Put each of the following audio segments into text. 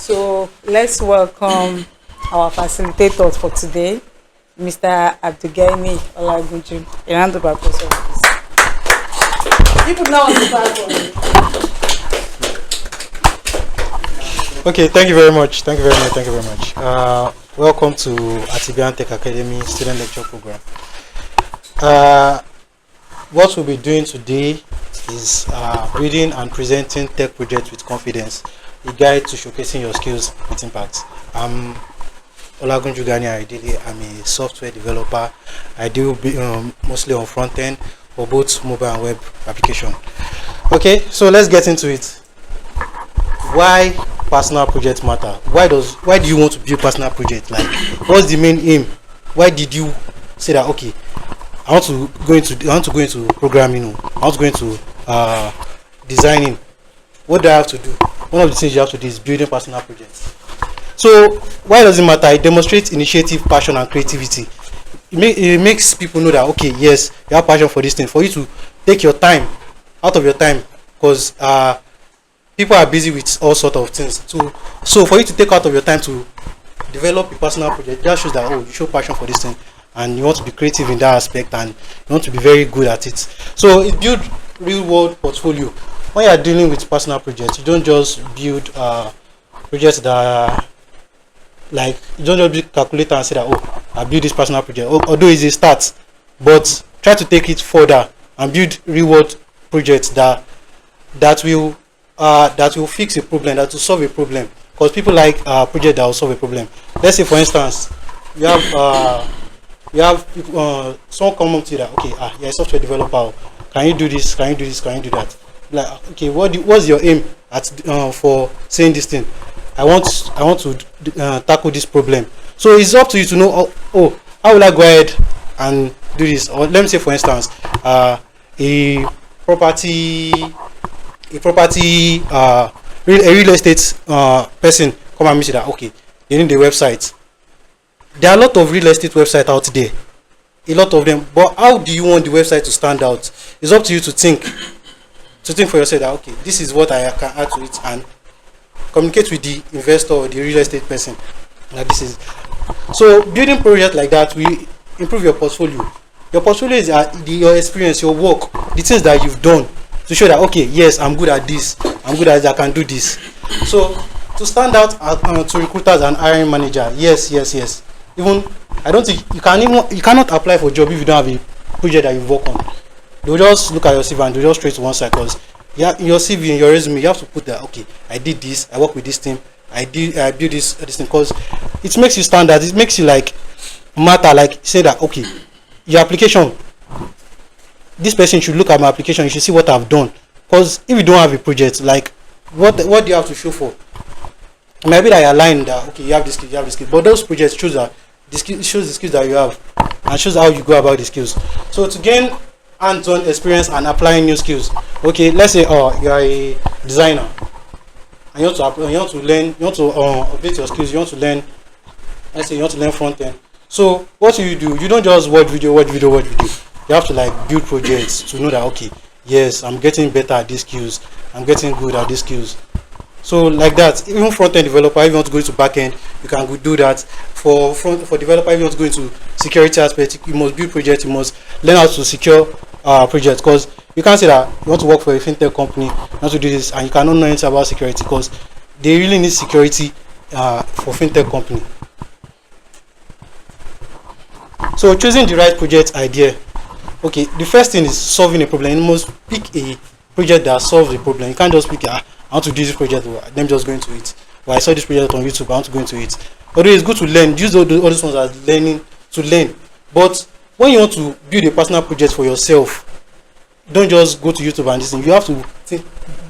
So let's welcome our facilitators for today, Mr. Ganiy Olagunju. A round of applause, please. People know on the platform. Okay, thank you very much. Welcome to Atibyan Tech Academy student lecture program. What we'll be doing today is reading and presenting tech projects with confidence, a guide to showcasing your skills with impact. I'm Olagunju Ganiy. I'm a software developer. I deal mostly on front end for both mobile and web application. Okay, so let's get into it. Why personal projects matter? Why do you want to build personal project? Like, what's the main aim? Why did you say that? Okay, I want to go into programming. I want to go into designing. What do I have to do? One of the things you have to do is building personal projects. So why does it matter? It demonstrates initiative, passion, and creativity. It makes people know that, okay, yes, you have passion for this thing. For you to take your time out of your time, because people are busy with all sorts of things. So for you to take out of your time to develop a personal project, that shows that, oh, you show passion for this thing and you want to be creative in that aspect and you want to be very good at it. So it builds real world portfolio. When you are dealing with personal projects, you don't just build projects that are like, you don't just build calculator and say that, oh, I build this personal project. Although it's a start, but try to take it further and build real world projects that will fix a problem, that will solve a problem. Because people like projects that will solve a problem. Let's say, for instance, you have someone come up to you that, okay, you're a software developer. Can you do this? Can you do this? Can you do that? Like, okay, what's your aim at for saying this thing? I want to tackle this problem. So it's up to you to know, how will I go ahead and do this? Or let me say, for instance, a real estate person come and say that, okay, they need a website. There are a lot of real estate websites out there, a lot of them, but how do you want the website to stand out? It's up to you to think for yourself that, okay, this is what I can add to it, and communicate with the investor or the real estate person. Like, this is so building projects like that will improve your portfolio. Your portfolio is your experience, your work, the things that you've done, to show that, okay, yes, I'm good at this, I can do this. So to stand out to recruiters and hiring manager, yes. Even I don't think you cannot apply for a job if you don't have a project that you work on. They'll just look at your CV and they'll just straight to one side, because in your CV, in your resume, you have to put that, okay, I did this, I work with this team, I build this thing, because it makes you stand out. It makes you like matter, like say that, okay, your application, this person should look at my application, you should see what I've done. Because if you don't have a project, like, what do you have to show for? Maybe that you're lying that, okay, you have this skill, but those projects shows the skills that you have and shows how you go about the skills. So to gain hands-on experience and applying new skills, okay, let's say you are a designer and you want to update your skills. You want to learn, let's say you want to learn front end. So what do? You don't just watch video. You have to like build projects to know that, okay, yes, I'm getting better at these skills, I'm getting good at these skills. So like that, even front-end developer, if you want to go into back-end, you can do that. For developer, if you want to go into security aspect, you must build projects, you must learn how to secure projects, because you can't say that you want to work for a fintech company, you want to do this, and you cannot know anything about security, because they really need security for fintech company. So choosing the right project idea. Okay, the first thing is solving a problem. You must pick a project that solves the problem. You can't just pick, I want to do this project, let me just go into it. Or I saw this project on YouTube, I want to go into it. Although it's good to learn, use all those ones as learning to learn. But when you want to build a personal project for yourself, don't just go to YouTube and listen. You have to think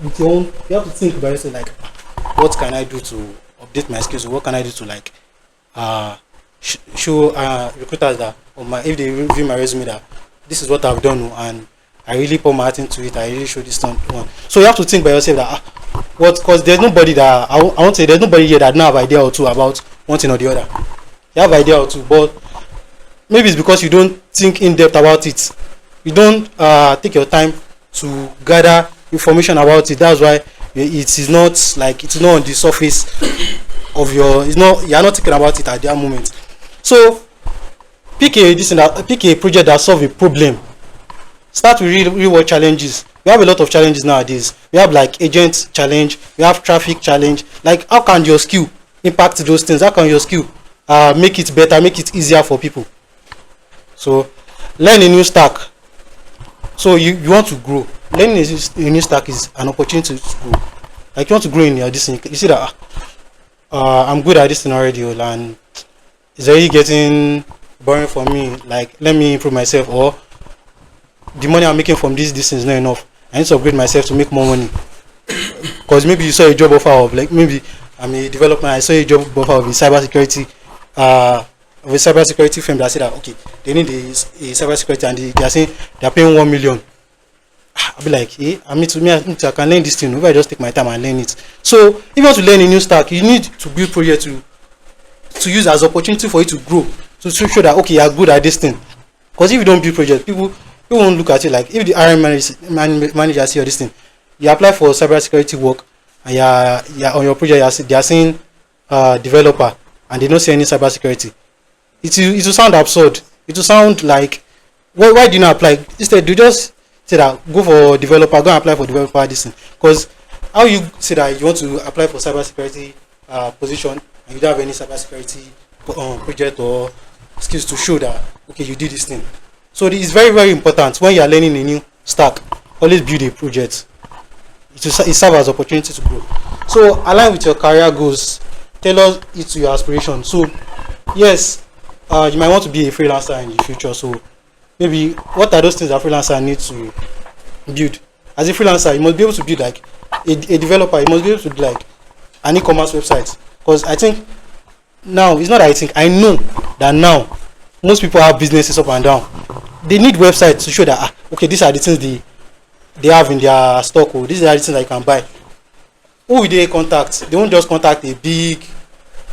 with your own, you have to think by yourself, like, what can I do to update my skills? What can I do to like show recruiters that, if they review my resume, that this is what I've done and I really put my heart into it, I really show this one. So you have to think by yourself that because there's nobody that I won't say there's nobody here that don't have idea or two about one thing or the other. You have idea or two, but maybe it's because you don't think in depth about it. You don't take your time to gather information about it. That's why it's not on the surface. of your, it's not, you're not thinking about it at that moment. So pick a project that solve a problem. Start with real world challenges. We have a lot of challenges nowadays. We have like agent challenge, we have traffic challenge. Like, how can your skill impact those things? How can your skill make it better, make it easier for people? So learn a new stack. So you want to grow. Learning a new stack is an opportunity to grow. Like, you want to grow in your this thing. You see that I'm good at this thing already, and it's already getting boring for me. Like, let me improve myself, or the money I'm making from this thing is not enough. I need to upgrade myself to make more money. Because maybe you saw a job offer of, like, maybe I'm a developer, I saw a job offer of a cybersecurity firm that said that okay, they need a cybersecurity, and they are saying they are paying 1 million. I'll be like, hey, I can learn this thing. Maybe I just take my time and learn it. So if you want to learn a new stack, you need to build project to use as opportunity for you to grow, to show that okay, you are good at this thing. Because if you don't build project, people won't look at you. Like, if the RM manager see this thing, you apply for cybersecurity work, and you're on your project, they are saying developer, and they don't see any cybersecurity. It will sound absurd. It will sound like, why do you not apply? Instead, you just say that go for developer, go and apply for developer this thing. Because how you say that you want to apply for cybersecurity position, and you don't have any cybersecurity project or skills to show that okay, you did this thing. So it is very, very important when you are learning a new stack, always build a project. It serves as opportunity to grow. So align with your career goals, tailor it to your aspirations. So yes, you might want to be a freelancer in the future. So maybe what are those things that freelancer need to build? As a freelancer, you must be able to build like a developer. You must be able to do like an e-commerce website. Because I think now, it's not that I think, I know that now most people have businesses up and down. They need websites to show that okay, these are the things they have in their stock, or these are the things that you can buy. Who will they contact? They won't just contact a big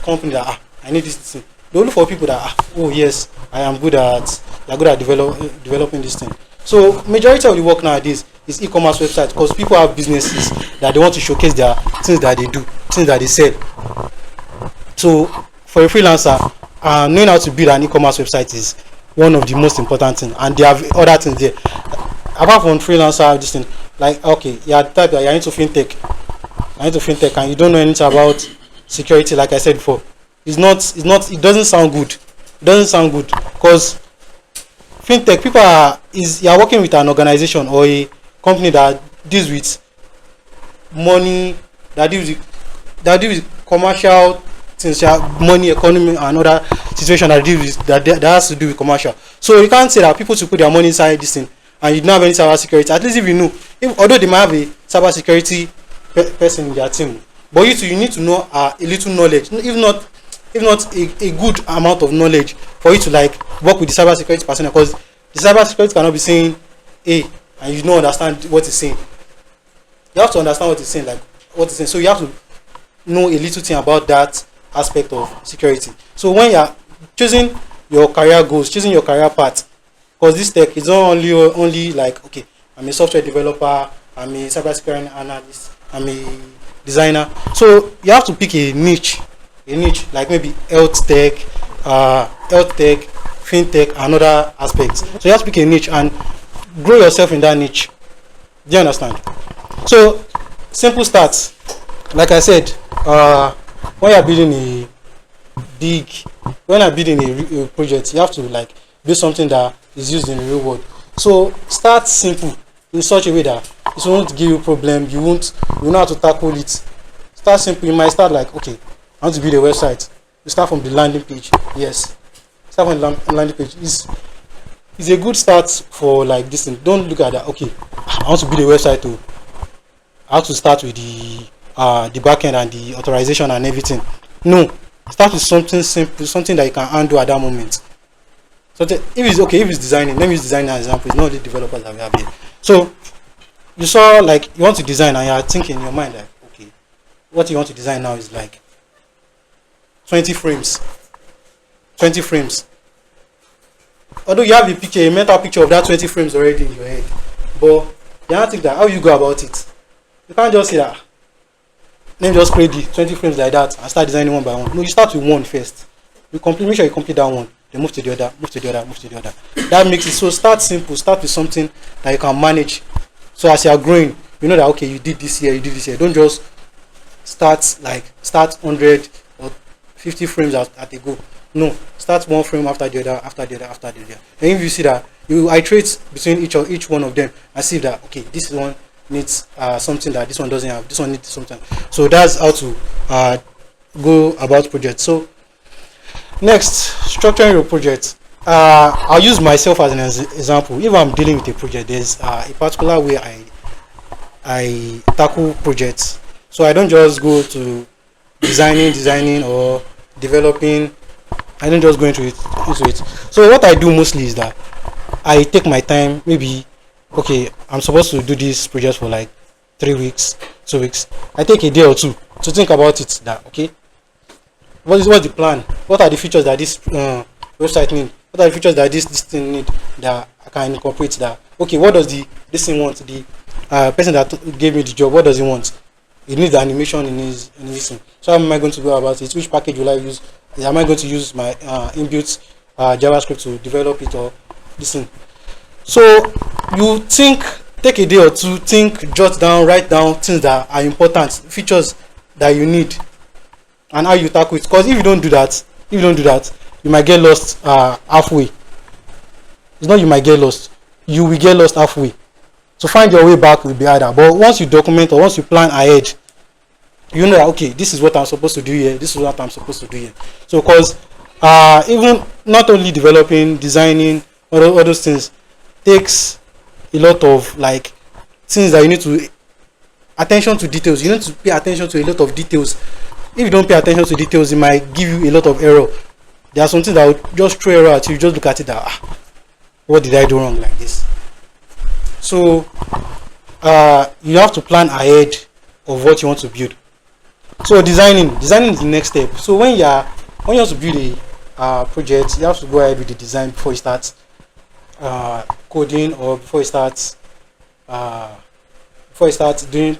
company that I need this thing. They look for people that oh yes, I am good at, they're good at developing this thing. So majority of the work nowadays is e-commerce websites, because people have businesses that they want to showcase their things that they do, things that they sell. So for a freelancer, knowing how to build an e-commerce website is one of the most important things, and they have other things there. Apart from freelancer, this thing, like okay, you are type that you're into fintech, and you don't know anything about security. Like I said before, it doesn't sound good. It doesn't sound good because fintech people you are working with an organization or a company that deals with money, that deals with commercial things, money, economy, and other situation that has to do with commercial. So you can't say that people should put their money inside this thing and you don't have any cyber security. At least if you know, although they might have a cyber security person in their team, but you need to know a little knowledge, if not a good amount of knowledge for you to like work with the cyber security person, because the cyber security cannot be saying A and you don't understand what it's saying. You have to understand what it's saying, like what it's saying. So you have to know a little thing about that aspect of security. So when you are choosing your career goals, choosing your career path, because this tech is not only like okay, I'm a software developer, I'm a cybersecurity analyst, I'm a designer. So you have to pick a niche like maybe health tech, fintech, and other aspects. So you have to pick a niche and grow yourself in that niche. Do you understand? So simple starts. Like I said, when you're building a project, you have to like build something that is used in the real world. So start simple in such a way that it won't give you problem. You know how to tackle it. Start simple. You might start like okay, I want to build a website. You start from the landing page. Yes, start from the landing page. It's a good start for like this thing. Don't look at that. Okay, I want to build a website too. I have to start with the backend and the authorization and everything. No, start with something simple, something that you can handle at that moment. So if it's designing, let me use designing as an example. It's not the developers that we have here. So you saw like you want to design and you are thinking in your mind like okay, what you want to design now is like 20 frames. Although you have a mental picture of that 20 frames already in your head, but you don't think that how you go about it. You can't just say that let me just create the 20 frames like that and start designing one by one. No, you start with one first. You complete, make sure you complete that one, then move to the other, move to the other, move to the other. That makes it so start simple, start with something that you can manage. So as you are growing, you know that okay, you did this here, you did this here. Don't just start 100 or 50 frames at a go. No, start one frame after the other, after the other, after the other. And if you see that, you iterate between each one of them and see that okay, this one needs something that this one doesn't have, this one needs something. So that's how to go about projects. So next, structuring your project. I'll use myself as an example. If I'm dealing with a project, there's a particular way I tackle projects. So I don't just go to designing or developing. I don't just go into it. So what I do mostly is that I take my time. Maybe okay, I'm supposed to do this project for like 3 weeks, 2 weeks. I take a day or two to think about it. That okay, what's the plan? What are the features that this website need? What are the features that this thing need that I can incorporate? That okay, what does this thing want? The person that gave me the job, what does he want? He needs the animation in his thing. So how am I going to go about it? Which package will I use? Am I going to use my inbuilt JavaScript to develop it or this thing? So you take a day or two, jot down, write down things that are important, features that you need, and how you tackle it. Because if you don't do that, you might get lost halfway. It's not you might get lost, you will get lost halfway. So find your way back will be harder. But once you document or once you plan ahead, you know that okay, this is what I'm supposed to do here, this is what I'm supposed to do here. So because even not only developing, designing, all those things takes a lot of like things that you need to attention to details. You need to pay attention to a lot of details. If you don't pay attention to details, it might give you a lot of error. There are some things that will just throw error at you. Just look at it that what did I do wrong like this? So you have to plan ahead of what you want to build. So designing is the next step. So when you want to build a project, you have to go ahead with the design before you start coding or before you start doing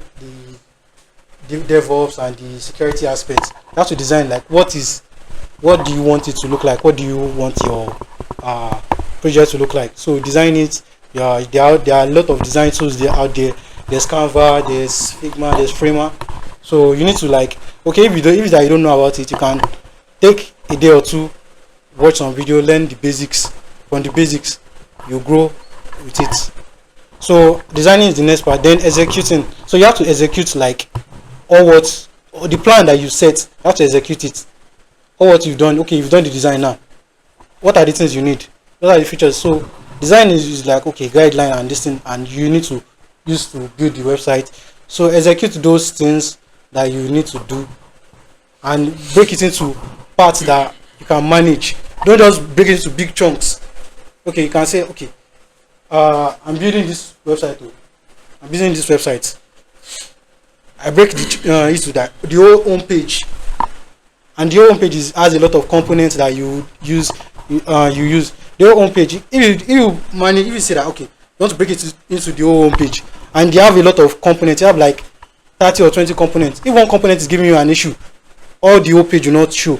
the DevOps and the security aspects. You have to design like what do you want it to look like? What do you want your project to look like? So design it. Yeah, there are a lot of design tools out there. There's Canva, there's Figma, there's Framer. So you need to like okay, if you don't know about it, you can take a day or two, watch some video, learn the basics. From the basics, you grow with it. So designing is the next part. Then executing. So you have to execute like or the plan that you set. You have to execute it. Or what you've done. Okay, you've done the design now. What are the things you need? What are the features? So design is like okay, guideline and this thing, and you need to use to build the website. So execute those things that you need to do and break it into parts that you can manage. Don't just break it into big chunks. Okay, you can say okay, I'm building this website. I'm building this website. I break it into that the whole home page, and the whole home page has a lot of components that you use. You use the whole home page. If you say that okay, you want to break it into the whole home page, and you have a lot of components. You have like 30 or 20 components. If one component is giving you an issue, all the whole page will not show.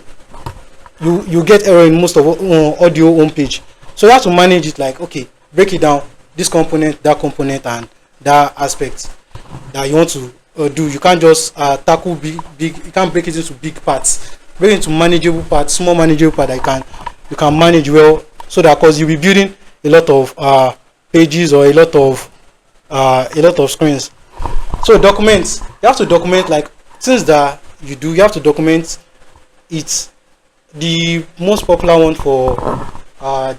You get error in most of all the whole home page. So you have to manage it like okay, break it down. This component, and that aspect that you want to do. You can't just tackle big. You can't break it into big parts. Break it into manageable parts, small manageable part that you can manage well. So that because you'll be building a lot of pages or a lot of screens. So documents. You have to document like things that you do. You have to document it. The most popular one for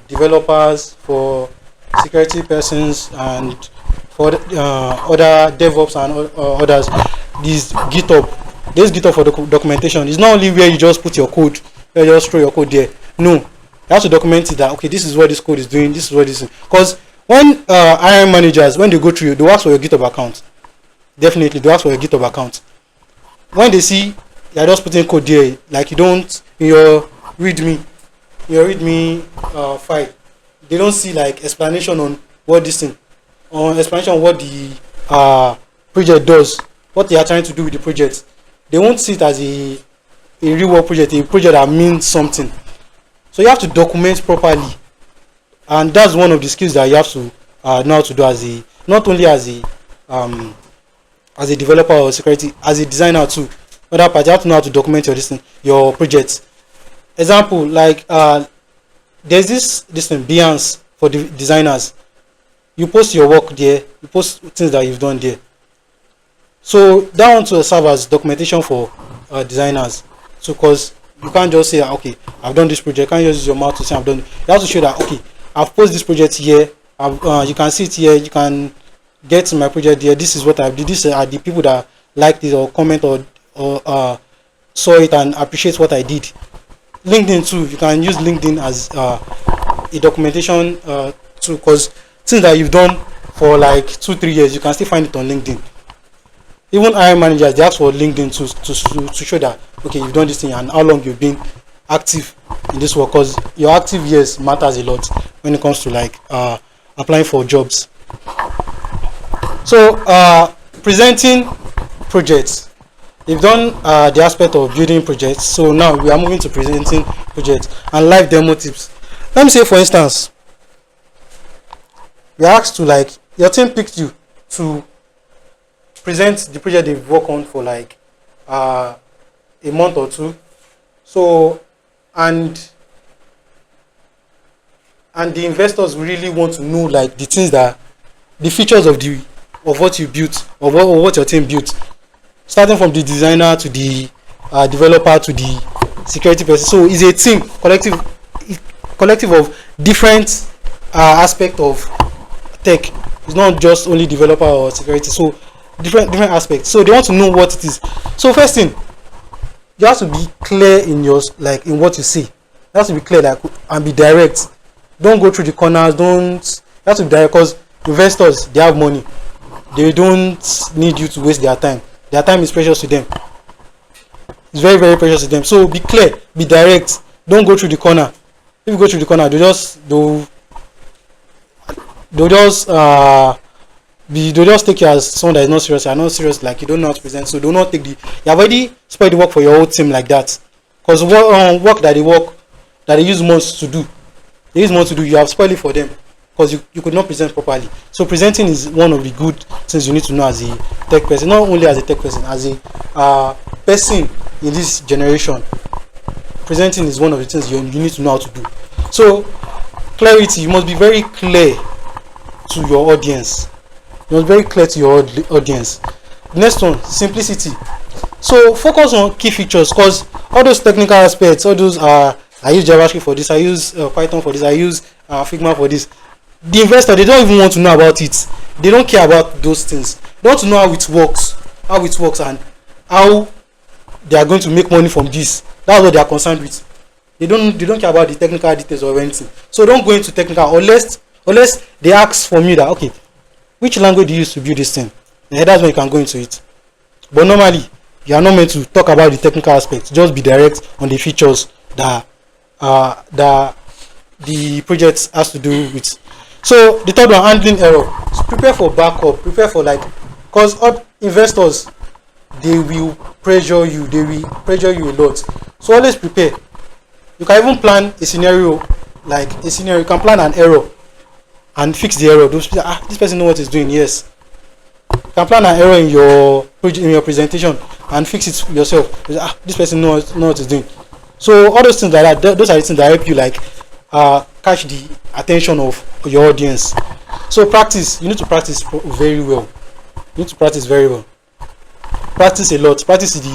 developers, for security persons, and for other DevOps and others, this GitHub for the documentation is not only where you just put your code, where you just throw your code there. No, you have to document it that okay, this is what this code is doing, this is what this is. Because when hiring managers, when they go through you, they ask for your GitHub account. Definitely, they ask for your GitHub account. When they see you're just putting code there, like you don't in your README file, they don't see like explanation on what this thing, on explanation on what the project does, what they are trying to do with the project. they won't see it as a real world project, a project that means something. So you have to document properly, and that's one of the skills that you have to know how to do as a, not only as a developer or security, as a designer too. Other part, you have to know how to document your projects. Example, like there's this thing, Behance, for the designers. You post your work there, you post things that you've done there. So that one to serve as documentation for designers. So because you can't just say, okay, I've done this project. You can't just use your mouth to say I've done it. You have to show that, okay, I've posted this project here. You can see it here. You can get my project here. This is what I did. These are the people that liked it or comment or saw it and appreciate what I did. LinkedIn too. You can use LinkedIn as a documentation too, because things that you've done for like 2-3 years, you can still find it on LinkedIn. Even hiring managers, they ask for LinkedIn to show that, okay, you've done this thing and how long you've been active in this work, because your active years matters a lot when it comes to like applying for jobs. So presenting projects, you've done the aspect of building projects. So now we are moving to presenting projects and live demo tips. Let me say, for instance, you're asked to, like, your team picked you to present the project they've worked on for like a month or two. So and the investors really want to know like the things that, the features of what you built, or what your team built, starting from the designer to the developer to the security person. So it's a team, collective of different aspect of tech. It's not just only developer or security. So different aspects. So they want to know what it is. So first thing, you have to be clear in your, like, in what you say. You have to be clear, like, and be direct. Don't go through the corners. You have to be direct, because investors, they have money. They don't need you to waste their time. Their time is precious to them. It's very, very precious to them. So be clear, be direct. Don't go through the corner. If you go through the corner, they'll just take you as someone that is not serious. You are not serious, like you don't know how to present. So do not take you have already spoiled the work for your whole team like that. Because work that they use months to do, you have spoiled it for them, because you could not present properly. So presenting is one of the good things you need to know as a tech person. Not only as a tech person, as a person in this generation. Presenting is one of the things you need to know how to do. So clarity, you must be very clear to your audience. You must be very clear to your audience. Next one, simplicity. So focus on key features, because all those technical aspects, all those I use JavaScript for this, I use Python for this, I use Figma for this. The investor, they don't even want to know about it. They don't care about those things. They want to know how it works, and how they are going to make money from this. That's what they are concerned with. They don't care about the technical details or anything. So don't go into technical unless they ask from you that, okay, which language do you use to build this thing? And that's when you can go into it. But normally, you are not meant to talk about the technical aspects. Just be direct on the features that the project has to do with. So the third one, handling error. So prepare for backup. Prepare for, like, because investors, they will pressure you. They will pressure you a lot. So always prepare. You can even plan a scenario, you can plan an error and fix the error. Those people, this person knows what he's doing. Yes. You can plan an error in your presentation and fix it yourself. This person knows what he's doing. So all those things like that, those are the things that help you, like, catch the attention of your audience. So practice. You need to practice very well. Practice a lot. Practice is the